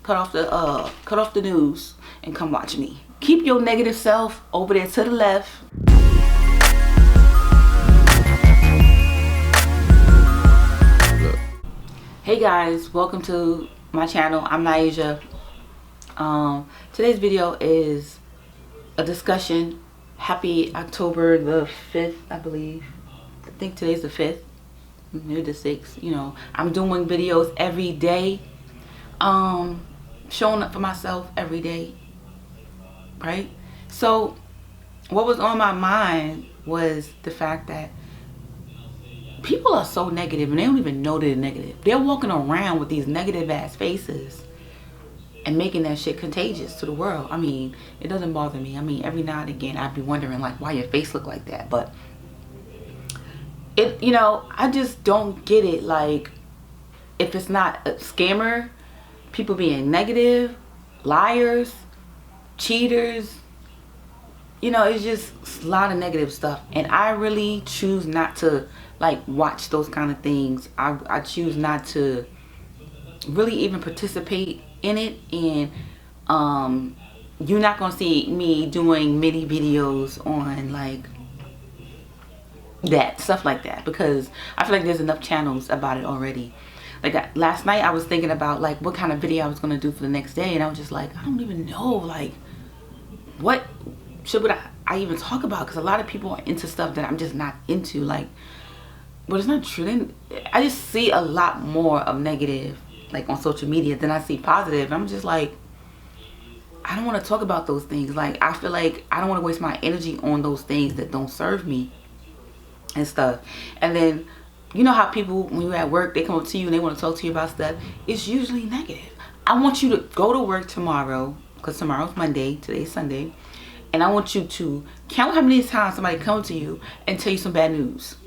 cut off the news and come watch me. Keep your negative self over there to the left. Hey guys, welcome to my channel. I'm Naija. Today's video is a discussion. Happy October the 5th, I believe. I think today's the 5th, maybe the 6th. You know, I'm doing videos every day, showing up for myself every day, right? So what was on my mind was the fact that people are so negative and they don't even know they're negative. They're walking around with these negative ass faces and making that shit contagious to the world. I mean, it doesn't bother me. I mean, every now and again I'd be wondering like why your face look like that, but it, you know, I just don't get it. Like, if it's not a scammer, people being negative, liars, cheaters, you know, it's just a lot of negative stuff, and I really choose not to like watch those kind of things. I choose not to really even participate in it, and you're not gonna see me doing many videos on like that stuff like that, because I feel like there's enough channels about it already. Like last night I was thinking about like what kind of video I was gonna do for the next day, and I was just like, I don't even know like what should I even talk about, because a lot of people are into stuff that I'm just not into. Like, but it's not true. I just see a lot more of negative like on social media than I see positive. I'm just like, I don't want to talk about those things. Like, I feel like I don't want to waste my energy on those things that don't serve me and stuff. And then, you know how people, when you're at work, they come up to you and they want to talk to you about stuff. It's usually negative. I want you to go to work tomorrow, because tomorrow's Monday, today's Sunday, and I want you to count how many times somebody comes to you and tell you some bad news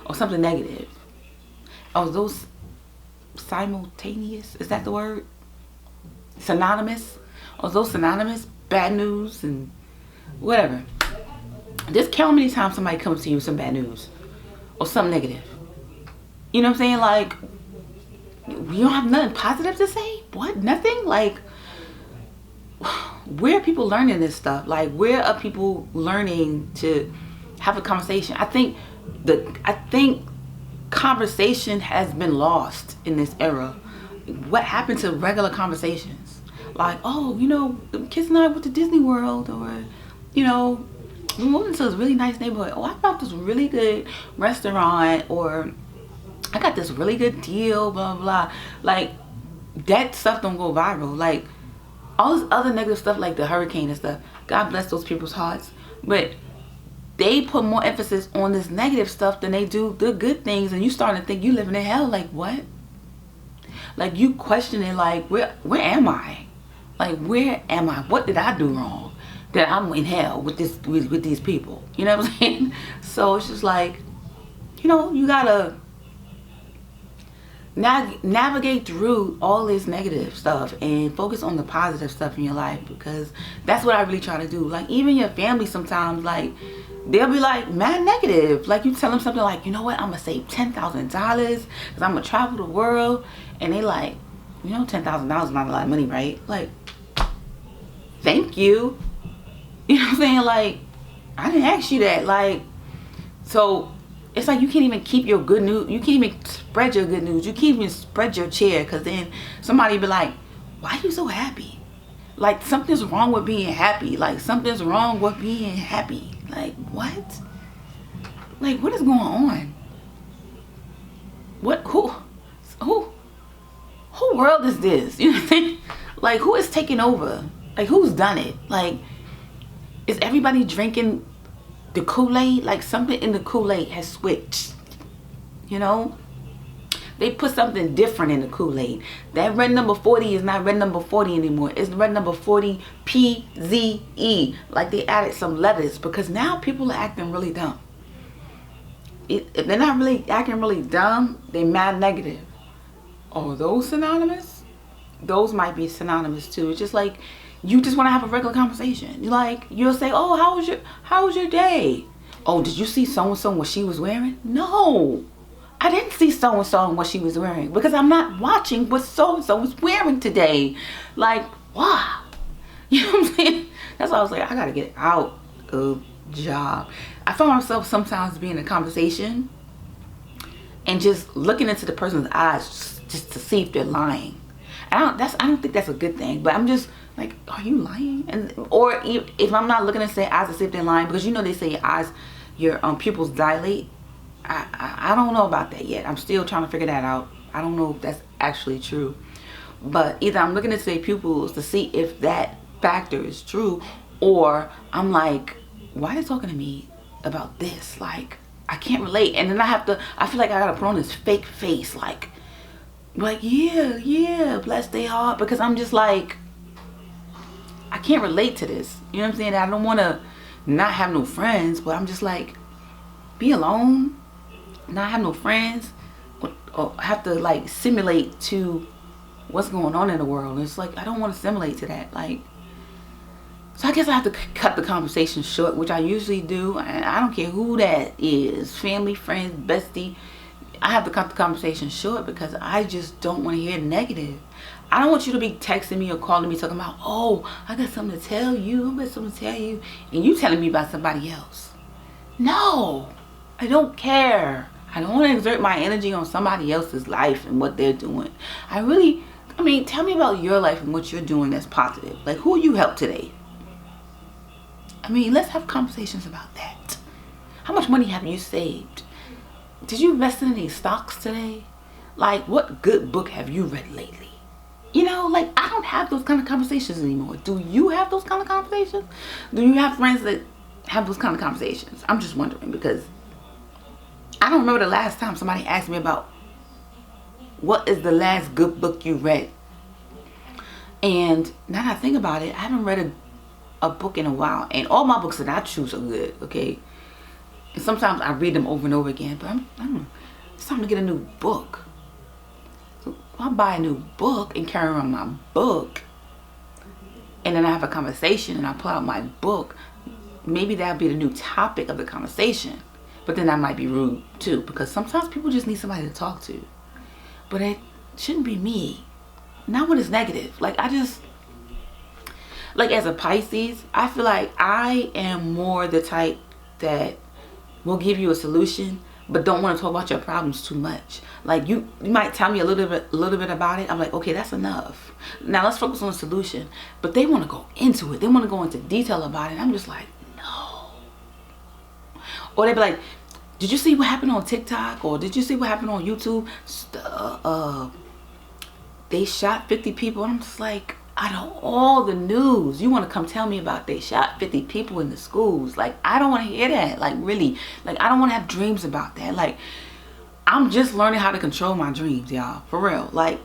or something negative. Oh, those simultaneous, is that the word? Synonymous? Or those synonymous? Bad news and whatever. Just count how many times somebody comes to you with some bad news or something negative. You know what I'm saying? Like, you don't have nothing positive to say? What? Nothing? Like, where are people learning this stuff? Like, where are people learning to have a conversation? I think conversation has been lost in this era. What happened to regular conversations? Like, oh, you know, the kids and I went to Disney World, or, you know, we moved into this really nice neighborhood. Oh, I found this really good restaurant, or I got this really good deal, blah, blah, blah. Like, that stuff don't go viral. Like, all this other negative stuff like the hurricane and stuff, God bless those people's hearts, but they put more emphasis on this negative stuff than they do the good things, and you starting to think you living in hell. Like, what? Like, you questioning like, where am I? Like, where am I? What did I do wrong that I'm in hell with these people? You know what I'm saying? So it's just like, you know, you gotta navigate through all this negative stuff and focus on the positive stuff in your life, because that's what I really try to do. Like, even your family sometimes, like, they'll be like mad negative. Like, you tell them something like, you know what, I'm gonna save $10,000 because I'm gonna travel the world, and they like, you know, $10,000 is not a lot of money, right? Like, thank you. You know what I'm saying? Like, I didn't ask you that. Like, so it's like you can't even keep your good news. You can't even spread your good news. You can't even spread your cheer, because then somebody be like, why are you so happy? Like, something's wrong with being happy. Like, something's wrong with being happy. Like, what? Like, what is going on? What? Who world is this? You know what I'm saying? Like, who is taking over? Like, who's done it? Like, is everybody drinking the Kool-Aid? Like, something in the Kool-Aid has switched. You know? They put something different in the Kool-Aid. That red number 40 is not red number 40 anymore. It's red number 40 PZE. Like, they added some letters, because now people are acting really dumb. If they're not really acting really dumb, they're mad negative. Oh, those synonymous? Those might be synonymous too. It's just like, you just want to have a regular conversation. Like, you'll say, oh, how was your day? Oh, did you see so-and-so what she was wearing? No. I didn't see so-and-so and what she was wearing because I'm not watching what so-and-so was wearing today. Like, wow. You know what I'm saying? That's why I was like, I gotta get out of job. I found myself sometimes being in a conversation and just looking into the person's eyes just to see if they're lying. I don't think that's a good thing, but I'm just like, are you lying? And or if I'm not looking into their eyes to see if they're lying, because you know they say your eyes, your pupils dilate. I don't know about that yet. I'm still trying to figure that out. I don't know if that's actually true. But either I'm looking into their pupils to see if that factor is true, or I'm like, why are they talking to me about this? Like, I can't relate. And then I feel like I gotta put on this fake face, like yeah, bless their heart, because I'm just like, I can't relate to this. You know what I'm saying? I don't want to not have no friends, but I'm just like, be alone, not have no friends, or have to like simulate to what's going on in the world. And it's like, I don't want to simulate to that. Like, so I guess I have to cut the conversation short, which I usually do. And I don't care who that is, family, friends, bestie. I have to cut the conversation short because I just don't want to hear negative. I don't want you to be texting me or calling me talking about, oh, I got something to tell you, I got something to tell you, and you telling me about somebody else. No, I don't care. I don't want to exert my energy on somebody else's life and what they're doing. I mean, tell me about your life and what you're doing that's positive. Like, who you helped today? I mean, let's have conversations about that. How much money have you saved? Did you invest in any stocks today? Like, what good book have you read lately? You know, like, I don't have those kind of conversations anymore. Do you have those kind of conversations? Do you have friends that have those kind of conversations? I'm just wondering, because I don't remember the last time somebody asked me about what is the last good book you read. And now that I think about it, I haven't read a book in a while. And all my books that I choose are good, okay? And sometimes I read them over and over again, but I don't know. It's time to get a new book. So if I buy a new book and carry around my book, and then I have a conversation and I pull out my book, maybe that'll be the new topic of the conversation. But then that might be rude too, because sometimes people just need somebody to talk to. But it shouldn't be me. Not when it's negative. Like, like as a Pisces, I feel like I am more the type that will give you a solution, but don't want to talk about your problems too much. Like, you might tell me a little bit about it. I'm like, okay, that's enough. Now let's focus on the solution. But they want to go into it. They want to go into detail about it. I'm just like, no. Or they be like, did you see what happened on TikTok? Or did you see what happened on YouTube? They shot 50 people. And I'm just like, out of all the news, you want to come tell me about they shot 50 people in the schools? Like, I don't want to hear that. Like, really. Like, I don't want to have dreams about that. Like, I'm just learning how to control my dreams, y'all. For real. Like,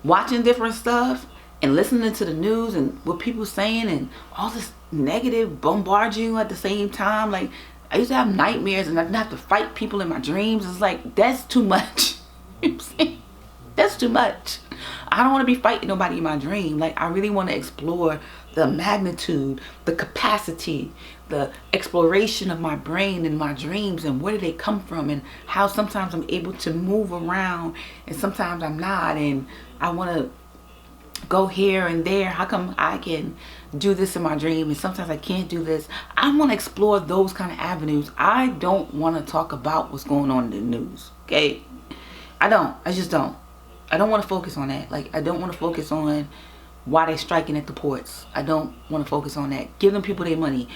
watching different stuff and listening to the news and what people saying and all this negative bombard you at the same time. Like, I used to have nightmares and I'd have to fight people in my dreams. It's like, that's too much. You know what I'm saying? That's too much. I don't want to be fighting nobody in my dream. Like, I really want to explore the magnitude, the capacity, the exploration of my brain and my dreams, and where do they come from, and how sometimes I'm able to move around and sometimes I'm not, and I want to go here and there. How come I can do this in my dream and sometimes I can't do this? I want to explore those kind of avenues. I don't want to talk about what's going on in the news, okay? I just don't. I don't want to focus on that. Like, I don't want to focus on why they striking at the ports. I don't want to focus on that. Give them people their money.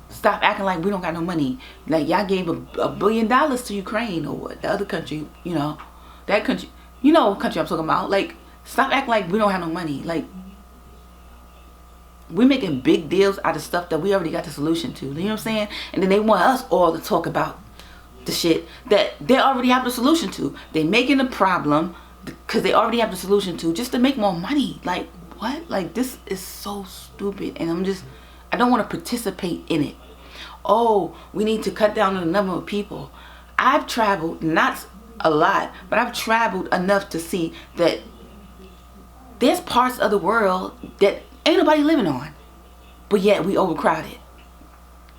Stop acting like we don't got no money. Like, y'all gave $1 billion to Ukraine or what? The other country, you know, that country, you know what country I'm talking about. Like, stop acting like we don't have no money. Like, we're making big deals out of stuff that we already got the solution to. You know what I'm saying? And then they want us all to talk about the shit that they already have the solution to. They making a problem because they already have the solution to, just to make more money. Like, what? Like, this is so stupid. And I don't want to participate in it. Oh, we need to cut down on the number of people. I've traveled, not a lot, but I've traveled enough to see that there's parts of the world that ain't nobody living on, but yet we overcrowded.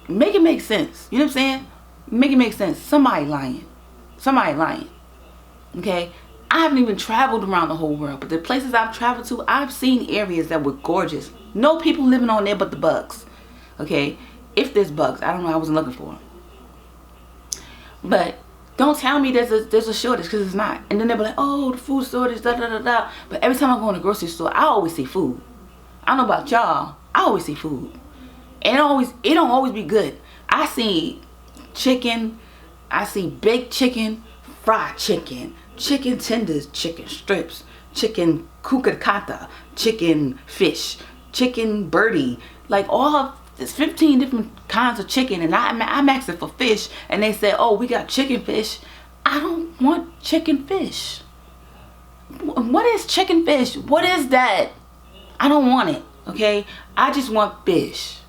Make it make sense. You know what I'm saying? Make it make sense. Somebody lying. Somebody lying. Okay, I haven't even traveled around the whole world, but the places I've traveled to, I've seen areas that were gorgeous. No people living on there but the bugs. Okay, if there's bugs, I don't know, I wasn't looking for them. But don't tell me there's a shortage, because it's not. And then they'll be like, oh, the food shortage, da da da da. But every time I go in the grocery store, I always see food. I don't know about y'all, I always see food. And it don't always be good. I see chicken, I see baked chicken, fried chicken, chicken tenders, chicken strips, chicken cucacata, chicken fish, chicken birdie, like all. There's 15 different kinds of chicken, and I'm asking for fish, and they say, oh, we got chicken fish. I don't want chicken fish. What is chicken fish? What is that? I don't want it, okay? I just want fish,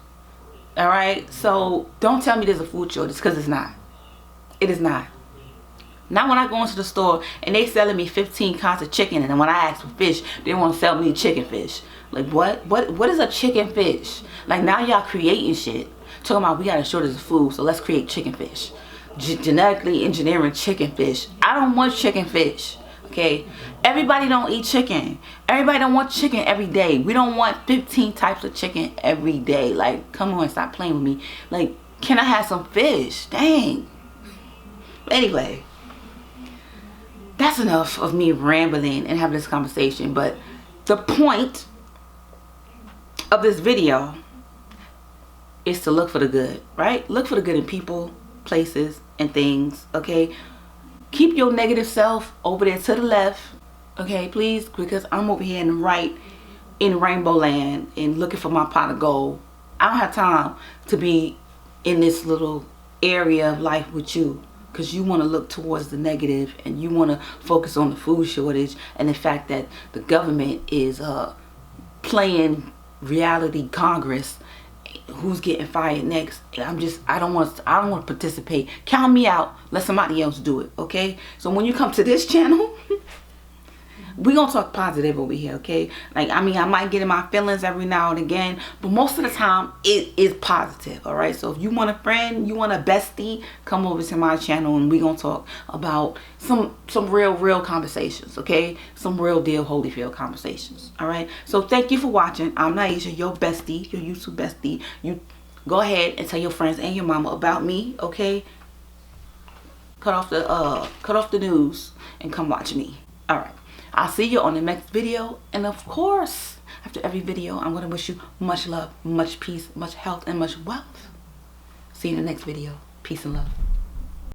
all right? So don't tell me there's a food shortage, because it's not. It is not. Not when I go into the store and they selling me 15 kinds of chicken, and then when I ask for fish, they want to sell me chicken fish. Like, what is a chicken fish? Like, now y'all creating shit, talking about we got a shortage of food, so let's create chicken fish. Genetically engineering chicken fish. I don't want chicken fish, okay? Everybody don't eat chicken. Everybody don't want chicken every day. We don't want 15 types of chicken every day. Like, come on, stop playing with me. Like, can I have some fish? Dang. Anyway, that's enough of me rambling and having this conversation. But the point of this video is to look for the good, right? Look for the good in people, places, and things, okay? Keep your negative self over there to the left, okay, please, because I'm over here in the right, in rainbow land, and looking for my pot of gold. I don't have time to be in this little area of life with you, because you want to look towards the negative, and you want to focus on the food shortage and the fact that the government is playing reality Congress, who's getting fired next. I don't want to participate. Count me out. Let somebody else do it, okay? So when you come to this channel, we're gonna talk positive over here, okay? Like, I mean, I might get in my feelings every now and again, but most of the time it is positive, all right? So if you want a friend, you want a bestie, come over to my channel and we're gonna talk about some real conversations, okay? Some real deal Holyfield conversations, all right? So thank you for watching. I'm Naisha, your bestie, your YouTube bestie. You go ahead and tell your friends and your mama about me, okay? Cut off the news and come watch me. All right. I'll see you on the next video, and of course, after every video, I'm going to wish you much love, much peace, much health, and much wealth. See you in the next video. Peace and love.